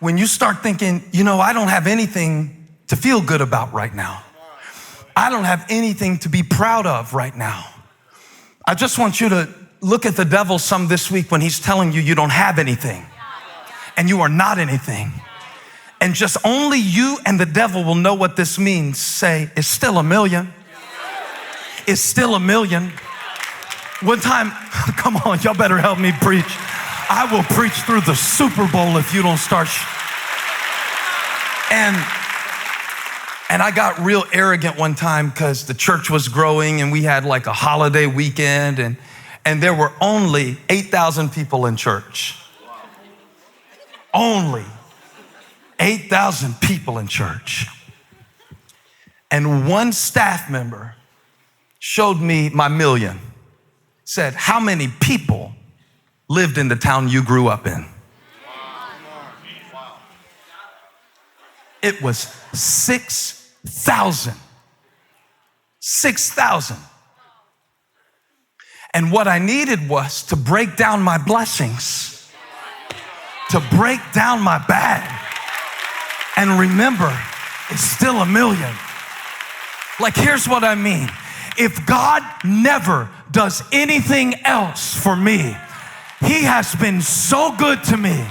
when you start thinking, I don't have anything to feel good about right now. I don't have anything to be proud of right now. I just want you to look at the devil some this week when he's telling you you don't have anything and you are not anything. And just only you and the devil will know what this means. Say, it's still a million. It's still a million. One time, come on, y'all better help me preach. I will preach through the Super Bowl if you don't start. And I got real arrogant one time because the church was growing and we had like a holiday weekend and there were only 8,000 people in church. Only 8,000 people in church. And one staff member showed me my million. Said, how many people lived in the town you grew up in? It was 6,000. 6,000. And what I needed was to break down my blessings, to break down my bag, and remember, it's still a million. Like, here's what I mean. If God never does anything else for me, he has been so good to me.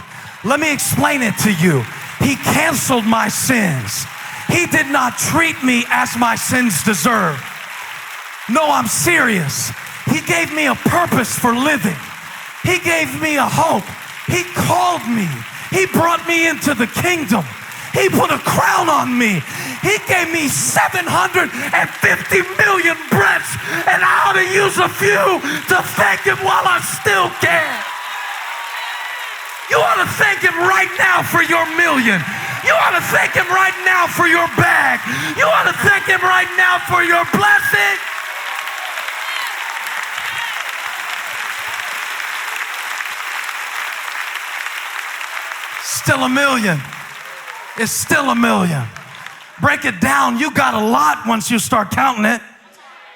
Let me explain it to you. He canceled my sins. He did not treat me as my sins deserve. No, I'm serious. He gave me a purpose for living. He gave me a hope. He called me. He brought me into the kingdom. He put a crown on me. He gave me 750 million breaths, and I ought to use a few to thank him while I still can. You ought to thank him right now for your million. You ought to thank him right now for your bag. You ought to thank him right now for your blessing. Still a million. It's still a million. Break it down. You got a lot once you start counting it.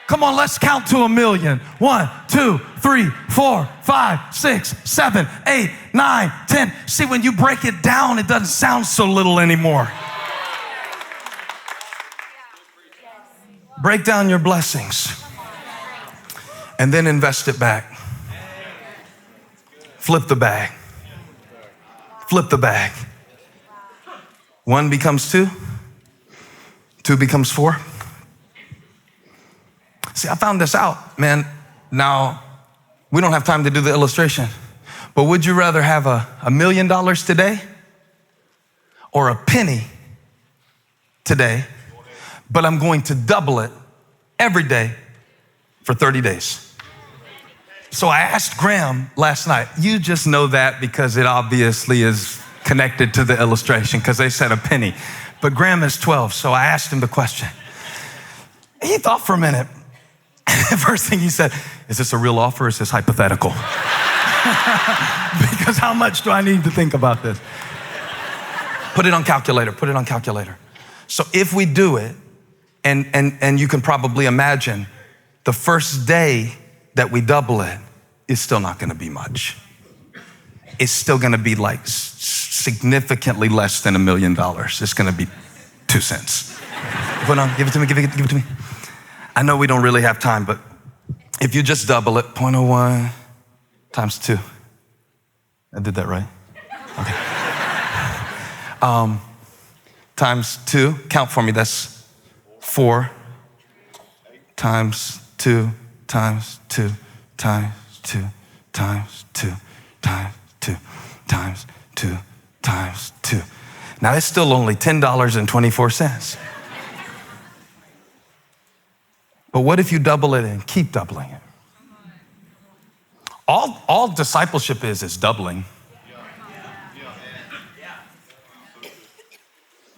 Come on, let's count to a million. 1, 2, 3, 4, 5, 6, 7, 8, 9, 10. See, when you break it down, it doesn't sound so little anymore. Break down your blessings and then invest it back. Flip the bag. Flip the bag. 1 becomes 2. 2 becomes 4. See, I found this out, man. Now, we don't have time to do the illustration, but would you rather have $1 million today or a penny today, but I'm going to double it every day for 30 days? So I asked Graham last night. You just know that because it obviously is connected to the illustration because they said a penny. But Graham is 12, so I asked him the question. He thought for a minute. The first thing he said, is this a real offer or is this hypothetical? Because how much do I need to think about this? Put it on calculator, put it on calculator. So if we do it, and you can probably imagine, the first day that we double it is still not gonna be much. It's still gonna be like significantly less than $1 million. It's gonna be 2 cents. Put on, give it to me, give it to me. I know we don't really have time, but if you just double it, 0.01 times 2. I did that right? Okay. Times 2, count for me, that's 4 times 2 times 2 times 2 times 2 times 2 times 2 times 2. Now it's still only $10.24. But what if you double it and keep doubling it? All discipleship is doubling.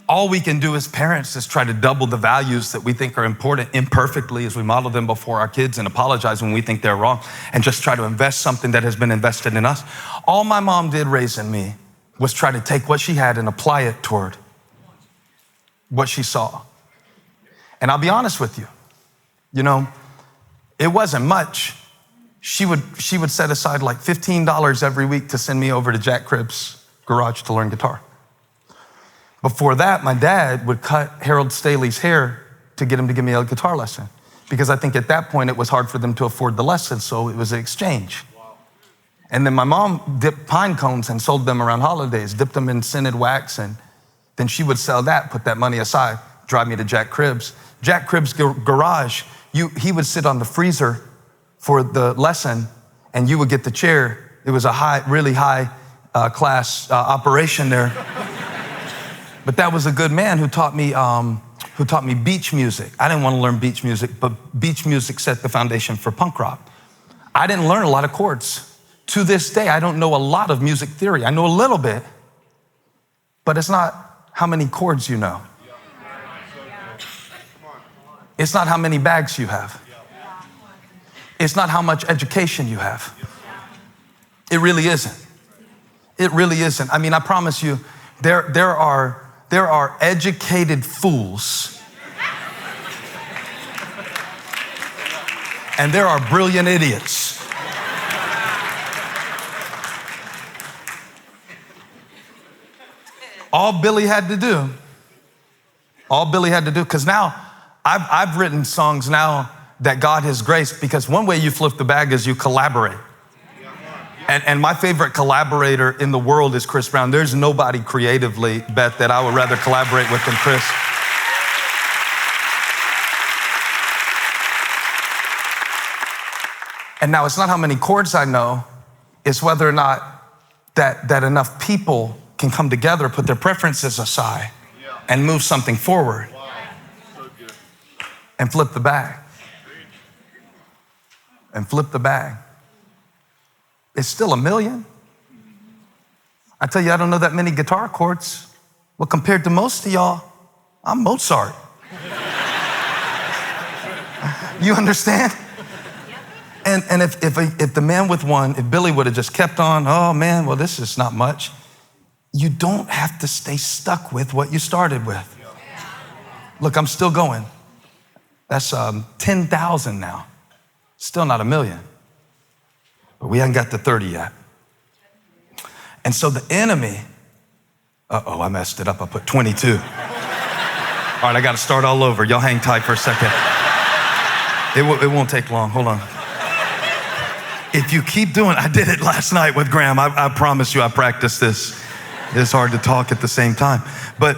All we can do as parents is try to double the values that we think are important imperfectly as we model them before our kids and apologize when we think they're wrong and just try to invest something that has been invested in us. All my mom did raising me was try to take what she had and apply it toward what she saw. And I'll be honest with you, it wasn't much. She would set aside like $15 every week to send me over to Jack Cribb's garage to learn guitar. Before that, my dad would cut Harold Staley's hair to get him to give me a guitar lesson, because I think at that point it was hard for them to afford the lesson, so it was an exchange. And then my mom dipped pine cones and sold them around holidays, dipped them in scented wax, and then she would sell that, put that money aside, drive me to Jack Cribb's. Jack Cribb's garage, he would sit on the freezer for the lesson, and you would get the chair. It was a really high class operation there. But that was a good man who taught me beach music. I didn't want to learn beach music, but beach music set the foundation for punk rock. I didn't learn a lot of chords. To this day, I don't know a lot of music theory. I know a little bit, but it's not how many chords you know. It's not how many bags you have. It's not how much education you have. It really isn't. It really isn't. I mean, I promise you, there are educated fools and there are brilliant idiots. All Billy had to do, because now I've written songs now that God has graced, because one way you flip the bag is you collaborate. And my favorite collaborator in the world is Chris Brown. There's nobody creatively, Beth, that I would rather collaborate with than Chris. And now it's not how many chords I know, it's whether or not that enough people can come together, put their preferences aside, and move something forward. And flip the bag. And flip the bag. It's still $1 million. I tell you, I don't know that many guitar chords. Well, compared to most of y'all, I'm Mozart. You understand? And if the man with one, if Billy would have just kept on, oh man, well, this is not much. You don't have to stay stuck with what you started with. Look, I'm still going. That's 10,000 now. Still not $1 million. But we haven't got to 30 yet. And so the enemy, I messed it up. I put 22. All right, I got to start all over. Y'all hang tight for a second. It won't take long. Hold on. If you keep doing, I did it last night with Graham. I promise you I practiced this. It's hard to talk at the same time. But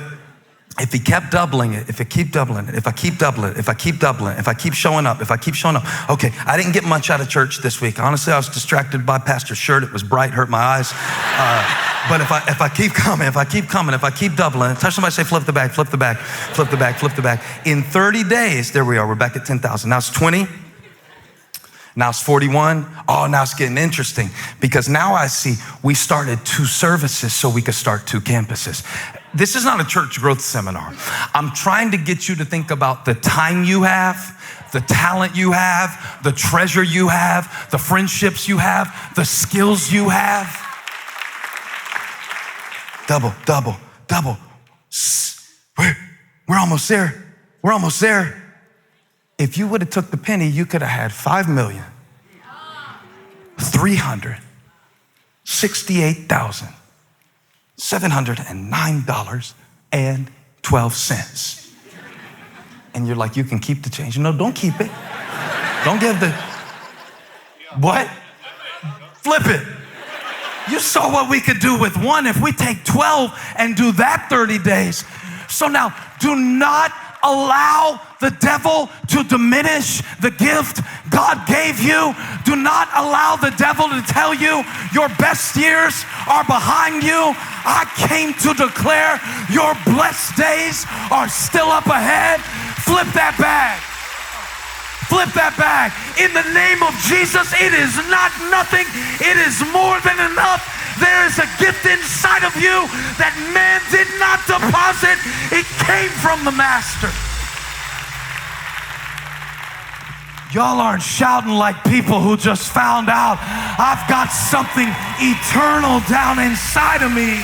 if he kept doubling it, if I keep doubling it, if I keep doubling it, if I keep doubling it, if I keep showing up, if I keep showing up. Okay, I didn't get much out of church this week. Honestly, I was distracted by Pastor's shirt. It was bright, hurt my eyes. But if I keep coming, if I keep doubling, touch somebody, say flip the bag, flip the bag, flip the bag, flip the bag. In 30 days, there we are, we're back at 10,000. Now it's 20. Now it's 41. Oh, now it's getting interesting, because now I see we started 2 services so we could start 2 campuses. This is not a church growth seminar. I'm trying to get you to think about the time you have, the talent you have, the treasure you have, the friendships you have, the skills you have. Double, double, double. We're almost there. We're almost there. If you would have took the penny, you could have had $5,368,709.12. And you're like, you can keep the change. No, don't keep it. Don't give the, what? Flip it. You saw what we could do with 1 if we take 12 and do that 30 days. So now, do not allow the devil to diminish the gift God gave you. Do not allow the devil to tell you your best years are behind you. I came to declare your blessed days are still up ahead. Flip that bag. Flip that bag. In the name of Jesus, it is not nothing. It is more than enough. There is a gift inside of you that man did not deposit. It came from the Master. Y'all aren't shouting like people who just found out I've got something eternal down inside of me.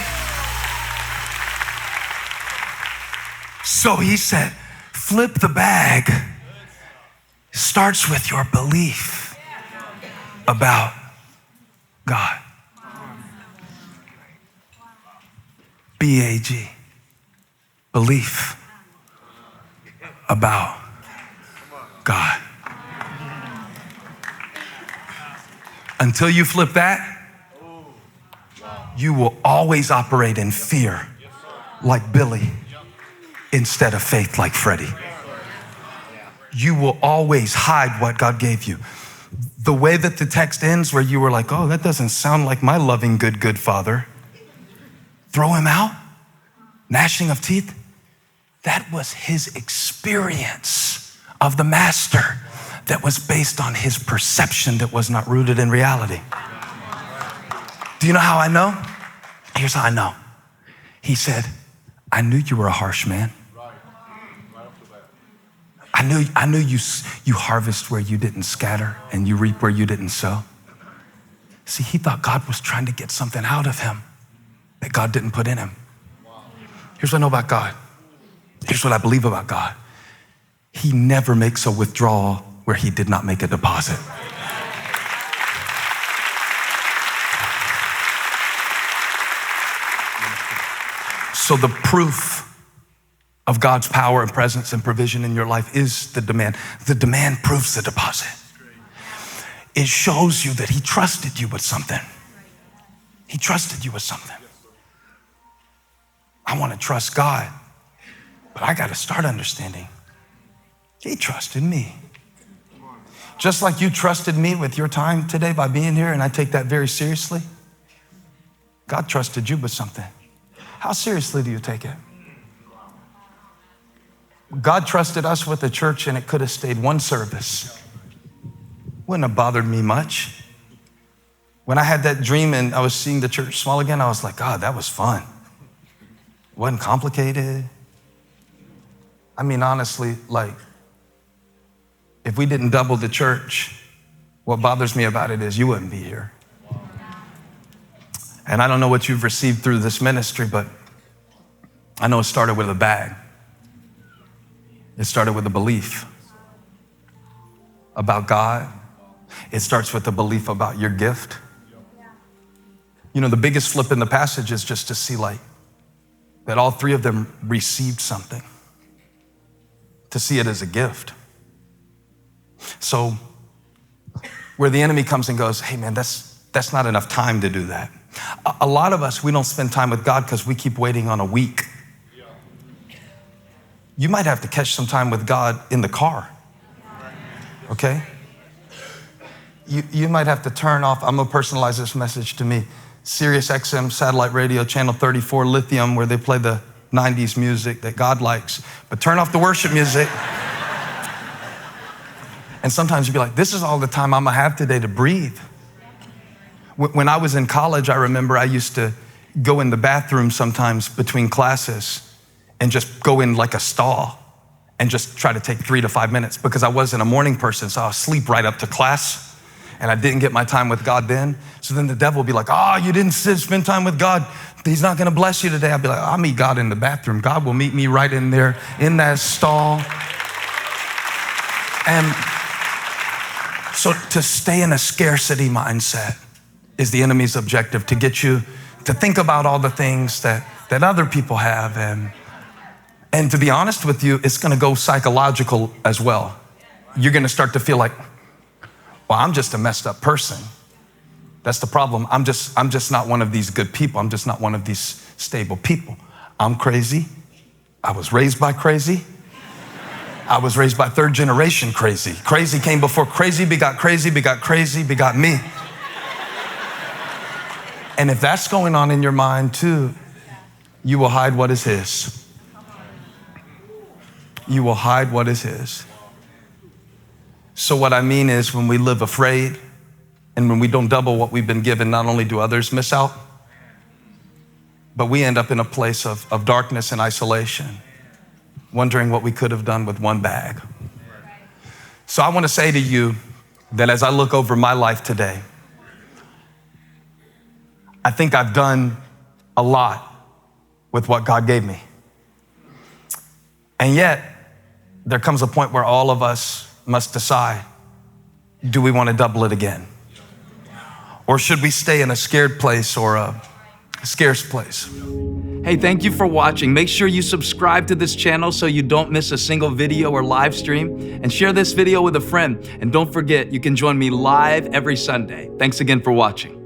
So he said, flip the bag. Starts with your belief about God. B-A-G. belief about God. Until you flip that, you will always operate in fear like Billy instead of faith like Freddie. You will always hide what God gave you. The way that the text ends where you were like, oh, that doesn't sound like my loving, good Father. Throw him out, gnashing of teeth. That was his experience of the master that was based on his perception that was not rooted in reality. Do you know how I know? Here's how I know. He said, I knew you were a harsh man. I knew you harvest where you didn't scatter and you reap where you didn't sow. See, he thought God was trying to get something out of him that God didn't put in him. Here's what I know about God. Here's what I believe about God. He never makes a withdrawal where he did not make a deposit. So the proof of God's power and presence and provision in your life is the demand. The demand proves the deposit. It shows you that he trusted you with something. He trusted you with something. I want to trust God, but I got to start understanding he trusted me. Just like you trusted me with your time today by being here, and I take that very seriously, God trusted you with something. How seriously do you take it? God trusted us with a church and it could have stayed one service. Wouldn't have bothered me much. When I had that dream and I was seeing the church small again, I was like, God, that was fun. It wasn't complicated. I mean, honestly, like, if we didn't double the church, what bothers me about it is you wouldn't be here. And I don't know what you've received through this ministry, but I know it started with a bag. It started with a belief about God. It starts with a belief about your gift. You know, the biggest flip in the passage is just to see like that all three of them received something, to see it as a gift. So where the enemy comes and goes, hey man, that's not enough time to do that. A lot of us, we don't spend time with God because we keep waiting on a week. You might have to catch some time with God in the car, okay? You might have to turn off, I'm gonna personalize this message to me, Sirius XM satellite radio, channel 34, Lithium, where they play the 90s music that God likes, but turn off the worship music. And sometimes you'd be like, this is all the time I'm gonna have today to breathe. When I was in college, I remember I used to go in the bathroom sometimes between classes and just go in like a stall and just try to take 3 to 5 minutes because I wasn't a morning person, so I'll sleep right up to class and I didn't get my time with God then. So then the devil would be like, oh, you didn't spend time with God. He's not gonna bless you today. I'd be like, I'll meet God in the bathroom. God will meet me right in there in that stall. And so to stay in a scarcity mindset is the enemy's objective, to get you to think about all the things that other people have. And to be honest with you, it's gonna go psychological as well. You're gonna start to feel like, well, I'm just a messed up person. That's the problem. I'm just not one of these good people. I'm just not one of these stable people. I'm crazy. I was raised by crazy. I was raised by third generation crazy. Crazy came before crazy, begot crazy, begot crazy, begot me. And if that's going on in your mind too, you will hide what is his. You will hide what is his. So what I mean is when we live afraid and when we don't double what we've been given, not only do others miss out, but we end up in a place of darkness and isolation, wondering what we could have done with one bag. So I want to say to you that as I look over my life today, I think I've done a lot with what God gave me. And yet, there comes a point where all of us must decide, do we want to double it again? Or should we stay in a scared place or a scarce place? Hey, thank you for watching. Make sure you subscribe to this channel so you don't miss a single video or live stream, and share this video with a friend. And don't forget, you can join me live every Sunday. Thanks again for watching.